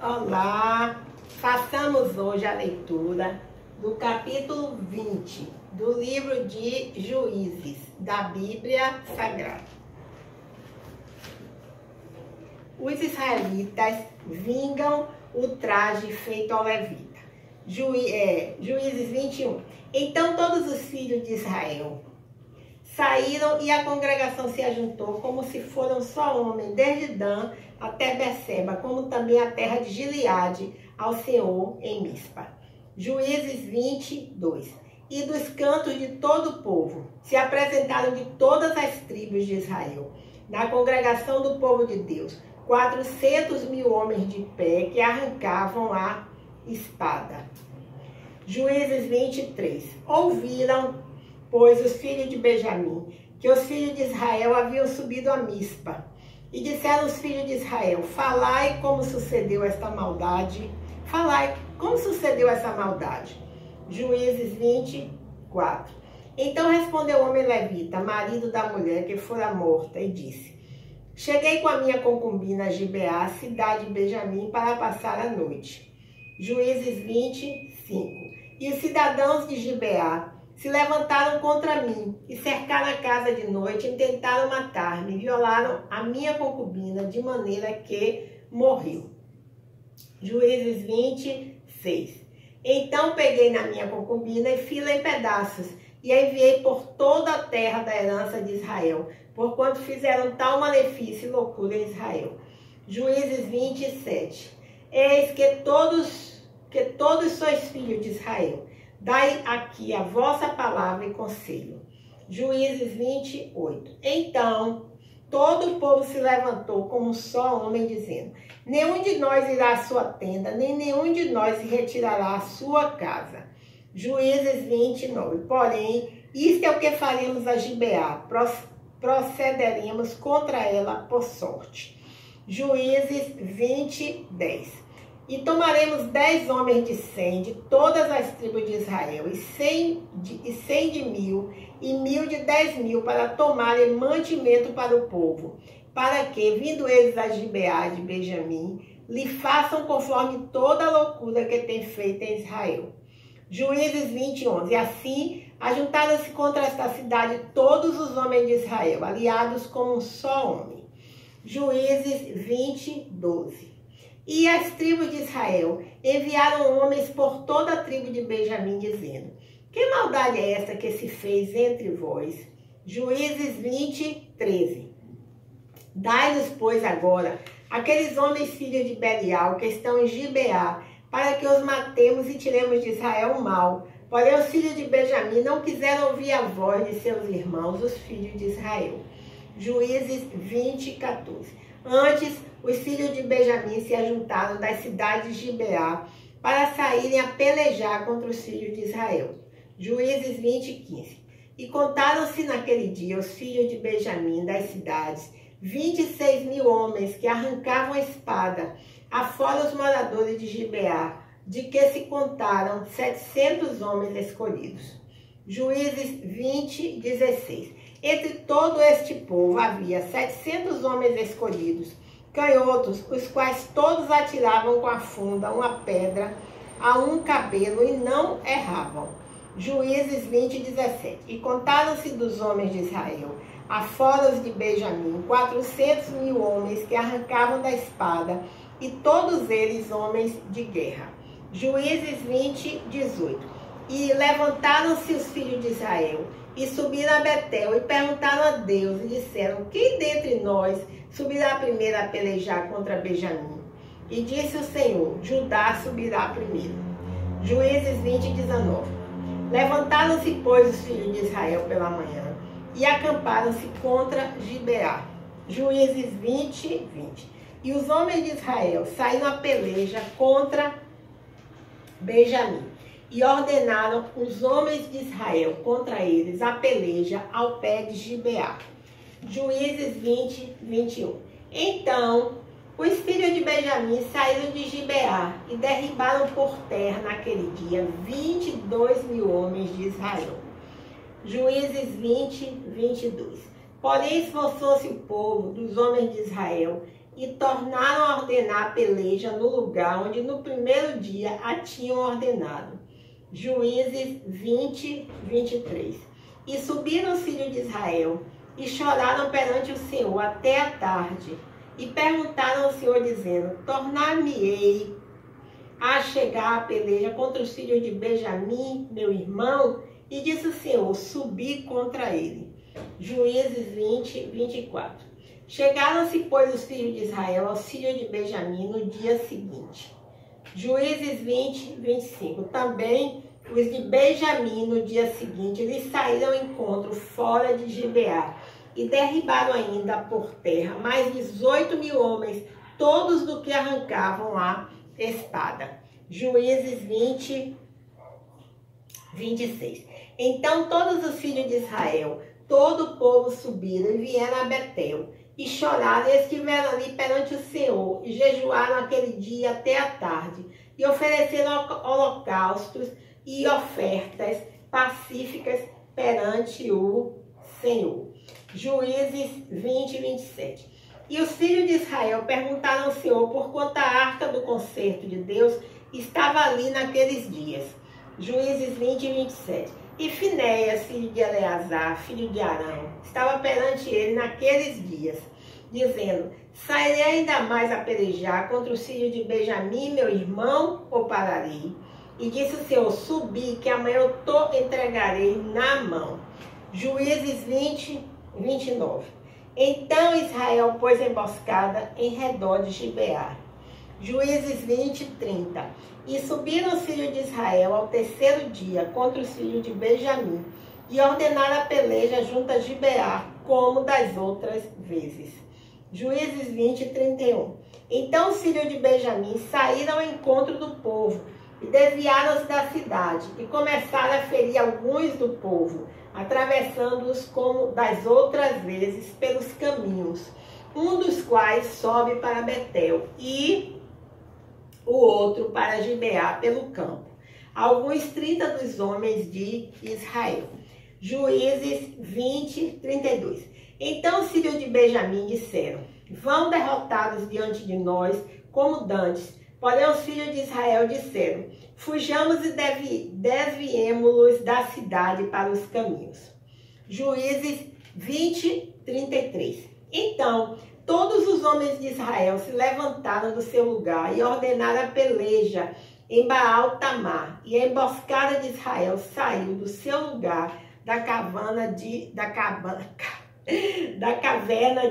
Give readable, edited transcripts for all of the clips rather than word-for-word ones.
Olá, façamos hoje a leitura do capítulo 20 do livro de Juízes, da Bíblia Sagrada. Os israelitas vingam o traje feito ao levita. Juízes 21. Então todos os filhos de Israel saíram e a congregação se ajuntou como se foram só homens, desde Dan até Beceba, como também a terra de Gileade, ao Senhor em Mispa. Juízes 22. E dos cantos de todo o povo se apresentaram de todas as tribos de Israel, na congregação do povo de Deus, 400.000 homens de pé que arrancavam a espada. Juízes 23. Ouviram, pois, os filhos de Benjamim, que os filhos de Israel haviam subido a Mispa. E disseram os filhos de Israel: falai como sucedeu esta maldade. Falai como sucedeu essa maldade. Juízes 24. Então respondeu o homem levita, marido da mulher que fora morta, e disse: cheguei com a minha concubina a Gibeá, cidade de Benjamim, para passar a noite. Juízes 25. E os cidadãos de Gibeá se levantaram contra mim e cercaram a casa de noite e tentaram matar-me, violaram a minha concubina de maneira que morreu. Juízes 26. Então peguei na minha concubina e fiz-la em pedaços e a enviei por toda a terra da herança de Israel, porquanto fizeram tal malefício e loucura em Israel. Juízes 27. Eis que todos sois filhos de Israel. Dai aqui a vossa palavra e conselho. Juízes 28. Então todo o povo se levantou como um só homem, dizendo: nenhum de nós irá à sua tenda, nem nenhum de nós se retirará à sua casa. Juízes 29. Porém, isto é o que faremos a Gibeá: procederemos contra ela por sorte. Juízes 10. E tomaremos 10 homens de 100 de todas as tribos de Israel, e 100 de 1.000, e 1.000 de 10.000, para tomarem mantimento para o povo, para que, vindo eles a Gibeá de Benjamim, lhe façam conforme toda a loucura que tem feito em Israel. Juízes 21. E assim ajuntaram-se contra esta cidade todos os homens de Israel, aliados como um só homem. Juízes 12. E as tribos de Israel enviaram homens por toda a tribo de Benjamim, dizendo: que maldade é esta que se fez entre vós? Juízes 13. Dai-nos, pois, agora aqueles homens filhos de Belial que estão em Gibeá, para que os matemos e tiremos de Israel o mal. Porém os filhos de Benjamim não quiseram ouvir a voz de seus irmãos, os filhos de Israel. Juízes 14. Antes, os filhos de Benjamim se ajuntaram das cidades de Gibeá para saírem a pelejar contra os filhos de Israel. Juízes 15. E contaram-se naquele dia os filhos de Benjamim das cidades, 26.000 homens que arrancavam a espada, afora os moradores de Gibeá, de que se contaram 700 homens escolhidos. Juízes 16. Entre todo este povo havia 700 homens escolhidos, canhotos, os quais todos atiravam com a funda uma pedra a um cabelo e não erravam. Juízes 17. E contaram-se dos homens de Israel, afora os de Benjamim, 400.000 homens que arrancavam da espada, e todos eles homens de guerra. Juízes 18. E levantaram-se os filhos de Israel, e subiram a Betel, e perguntaram a Deus, e disseram: quem dentre nós subirá primeiro a pelejar contra Benjamim? E disse o Senhor: Judá subirá primeiro. Juízes 19. Levantaram-se, pois, os filhos de Israel pela manhã, e acamparam-se contra Gibeá. Juízes 20. E os homens de Israel saíram a peleja contra Benjamim, e ordenaram os homens de Israel contra eles a peleja ao pé de Gibeá. Juízes 21. Então os filhos de Benjamim saíram de Gibeá e derribaram por terra naquele dia 22.000 homens de Israel. Juízes 22. Porém esforçou-se o povo dos homens de Israel e tornaram a ordenar a peleja no lugar onde no primeiro dia a tinham ordenado. Juízes 20, 23. E subiram os filhos de Israel e choraram perante o Senhor até a tarde e perguntaram ao Senhor dizendo: tornar-me-ei a chegar a peleja contra os filhos de Benjamim, meu irmão? E disse o Senhor: subi contra ele. Juízes 20, 24. Chegaram-se, pois, os filhos de Israel aos filhos de Benjamim no dia seguinte. Juízes 20, 25. Também os de Benjamim no dia seguinte lhes saíram ao encontro fora de Gibeá e derribaram ainda por terra mais 18.000 homens, todos do que arrancavam a espada. Juízes 20, 26. Então todos os filhos de Israel, todo o povo subiram e vieram a Betel, e choraram e estiveram ali perante o Senhor, e jejuaram aquele dia até a tarde, e ofereceram holocaustos e ofertas pacíficas perante o Senhor. Juízes 20, 27. E os filhos de Israel perguntaram ao Senhor por quanto a arca do concerto de Deus estava ali naqueles dias. Juízes 20, 27. E Finéias, filho de Eleazar, filho de Arão, estava perante ele naqueles dias, dizendo: sairei ainda mais a pelejar contra os filhos de Benjamim, meu irmão, ou pararei? E disse o Senhor: subi, que amanhã eu te entregarei na mão. Juízes 20, 29. Então Israel pôs emboscada em redor de Gibeá. Juízes 20, 30. E subiram os filhos de Israel ao terceiro dia contra os filhos de Benjamim, e ordenaram a peleja junto a Gibeá, como das outras vezes. Juízes 20, 31. Então os filhos de Benjamim saíram ao encontro do povo, e desviaram-se da cidade, e começaram a ferir alguns do povo, atravessando-os como das outras vezes pelos caminhos, um dos quais sobe para Betel, e o outro para Gibeá pelo campo. Alguns 30 dos homens de Israel. Juízes 20, 32. Então os filhos de Benjamim disseram: vão derrotados diante de nós como dantes. Porém os filhos de Israel disseram: fujamos e desviemo-los da cidade para os caminhos. Juízes 20, 33. Então todos os homens de Israel se levantaram do seu lugar e ordenaram a peleja em Baal-Tamar. E a emboscada de Israel saiu do seu lugar da caverna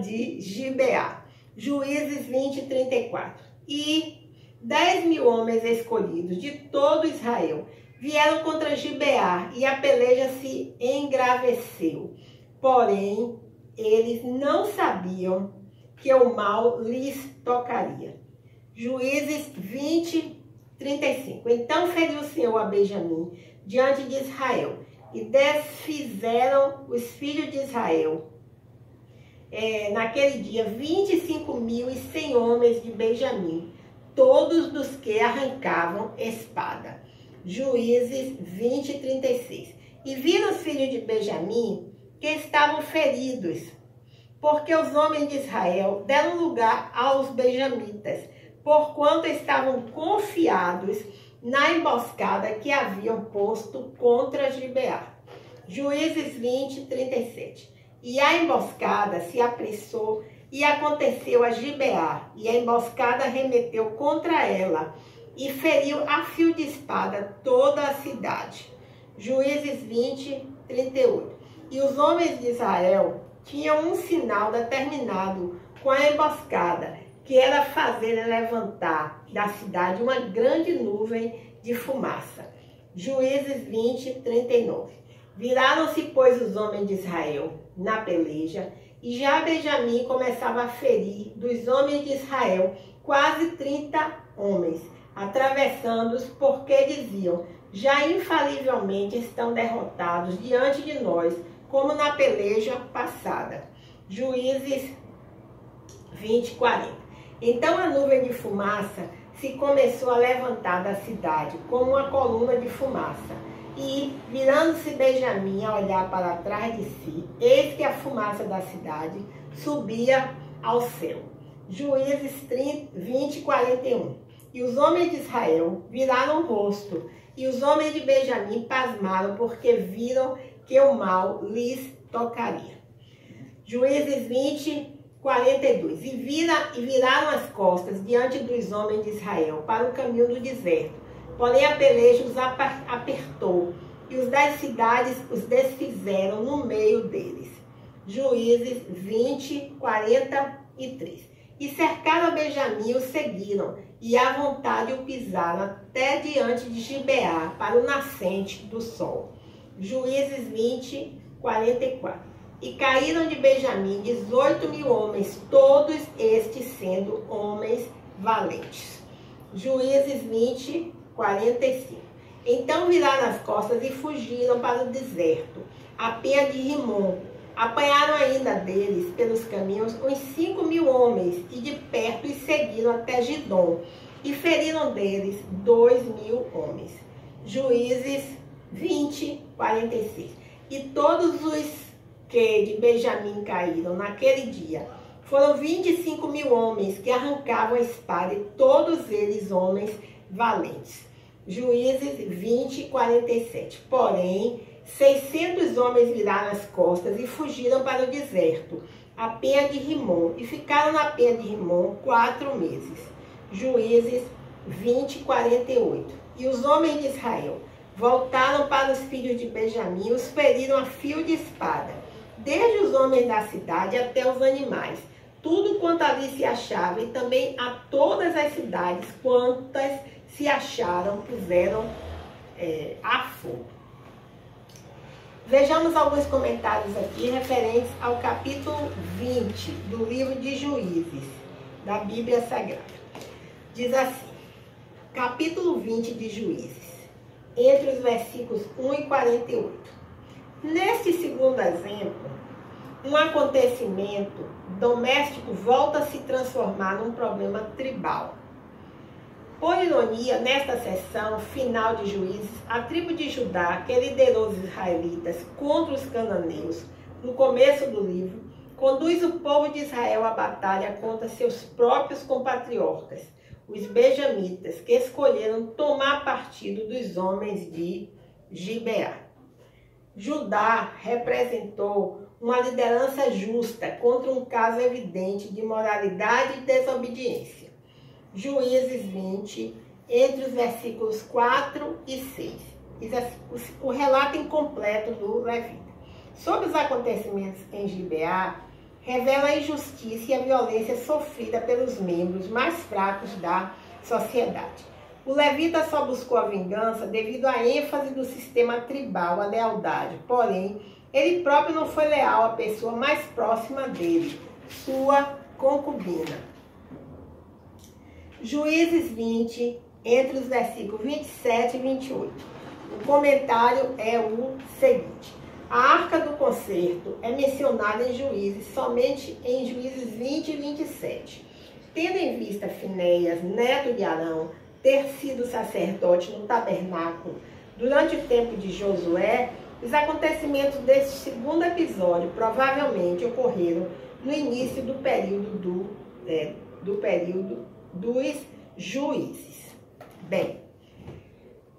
de Gibeá. Juízes 20, 34. E 10.000 homens escolhidos de todo Israel vieram contra Gibeá, e a peleja se engraveceu. Porém, eles não sabiam que o mal lhes tocaria. Juízes 20, 35. Então feriu o Senhor a Benjamim diante de Israel, e desfizeram os filhos de Israel naquele dia 25.100 homens de Benjamim, todos dos que arrancavam espada. Juízes 20, 36. E viram os filhos de Benjamim que estavam feridos, porque os homens de Israel deram lugar aos benjamitas, porquanto estavam confiados na emboscada que haviam posto contra Gibeá. Juízes 20, 37. E a emboscada se apressou e aconteceu a Gibeá, e a emboscada remeteu contra ela e feriu a fio de espada toda a cidade. Juízes 20, 38. E os homens de Israel tinham um sinal determinado com a emboscada, que era fazer levantar da cidade uma grande nuvem de fumaça. Juízes 20, 39. Viraram-se, pois, os homens de Israel na peleja, e já Benjamim começava a ferir dos homens de Israel quase 30 homens, atravessando-os, porque diziam: já infalivelmente estão derrotados diante de nós, como na peleja passada. Juízes 20, 40. Então a nuvem de fumaça se começou a levantar da cidade, como uma coluna de fumaça. E, virando-se Benjamim a olhar para trás de si, eis que a fumaça da cidade subia ao céu. Juízes 20, 41. E os homens de Israel viraram o rosto, e os homens de Benjamim pasmaram, porque viram que o mal lhes tocaria. Juízes 20, 42. E viraram as costas diante dos homens de Israel para o caminho do deserto. Porém a peleja os apertou, e os das cidades os desfizeram no meio deles. Juízes 20, 43. E cercaram a Benjamim e o seguiram, e à vontade o pisaram até diante de Gibeá, para o nascente do sol. Juízes 20, 44. E caíram de Benjamim 18.000 homens, todos estes sendo homens valentes. Juízes 20, 45. Então viraram as costas e fugiram para o deserto, a pé de Rimon. Apanharam ainda deles, pelos caminhos, uns 5.000 homens, e de perto os seguiram até Gidom, e feriram deles 2.000 homens. Juízes 20, 46. E todos os que de Benjamim caíram naquele dia foram 25.000 homens que arrancavam a espada, e todos eles homens valentes. Juízes 20, 47. Porém, 600 homens viraram as costas e fugiram para o deserto, a penha de Rimon, e ficaram na penha de Rimon 4 meses. Juízes 20, 48. E os homens de Israel voltaram para os filhos de Benjamim e os feriram a fio de espada, desde os homens da cidade até os animais, tudo quanto ali se achava, e também a todas as cidades quantas se acharam, puseram a fogo. Vejamos alguns comentários aqui referentes ao capítulo 20 do livro de Juízes, da Bíblia Sagrada. Diz assim, capítulo 20 de Juízes, entre os versículos 1 e 48. Neste segundo exemplo, um acontecimento doméstico volta a se transformar num problema tribal. Por ironia, nesta sessão final de Juízes, a tribo de Judá, que liderou os israelitas contra os cananeus no começo do livro, conduz o povo de Israel à batalha contra seus próprios compatriotas, os benjamitas, que escolheram tomar partido dos homens de Gibeá. Judá representou uma liderança justa contra um caso evidente de imoralidade e desobediência. Juízes 20, entre os versículos 4 e 6. O relato incompleto do Levita. Sobre os acontecimentos em Gibeá, revela a injustiça e a violência sofrida pelos membros mais fracos da sociedade. O Levita só buscou a vingança devido à ênfase do sistema tribal, à lealdade. Porém, ele próprio não foi leal à pessoa mais próxima dele, sua concubina. Juízes 20, entre os versículos 27 e 28. O comentário é o seguinte. A arca do concerto é mencionada em Juízes, somente em Juízes 20 e 27. Tendo em vista Finéias, neto de Arão, ter sido sacerdote no tabernáculo durante o tempo de Josué, os acontecimentos deste segundo episódio provavelmente ocorreram no início do período dos juízes. Bem,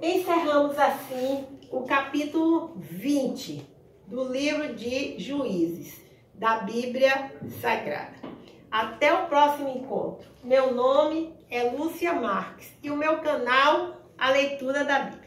encerramos assim o capítulo 20 do livro de Juízes, da Bíblia Sagrada. Até o próximo encontro. Meu nome é Lúcia Marques e o meu canal, A Leitura da Bíblia.